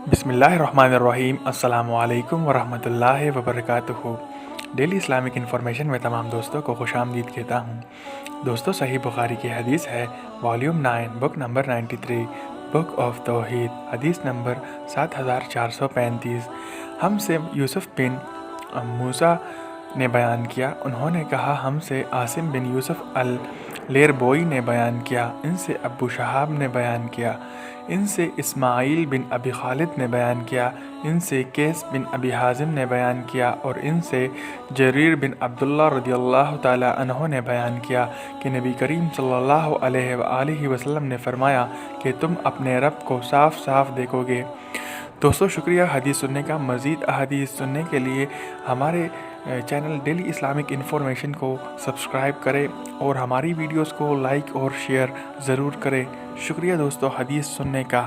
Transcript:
बिस्मिल्लाहिर्रहमानिर्रहीम अस्सलामुअलैकुम वरहमतुल्लाहि वबरकातुहू। डेली इस्लामिक इन्फॉर्मेशन में तमाम दोस्तों को खुशामदीद कहता हूँ। दोस्तों, सही बुखारी की हदीस है, volume 9 book number 93, book of Tawhid, हदीस नंबर 7435। हमसे यूसुफ बिन मूसा ने बयान किया, उन्होंने कहा हमसे आसिम बिन यूसुफ अल लेरबोई ने बयान किया, इनसे अबू शहाब ने बयान किया, इनसे इस्माईल बिन अबी खालिद ने बयान किया, इनसे कैस बिन अबी हाजिम ने बयान किया और इनसे जरीर बिन अब्दुल्ला रदियल्लाहु ताला अन्हो ने बयान किया कि नबी करीम सल्लल्लाहु अलैहि वसल्लम ने फरमाया कि तुम अपने रब को साफ साफ देखोगे। दोस्तों, शुक्रिया हदीस सुनने का। मज़ीद अहादीस सुनने के लिए हमारे चैनल डेली इस्लामिक इन्फॉर्मेशन को सब्सक्राइब करें और हमारी वीडियोस को लाइक और शेयर ज़रूर करें। शुक्रिया दोस्तों हदीस सुनने का।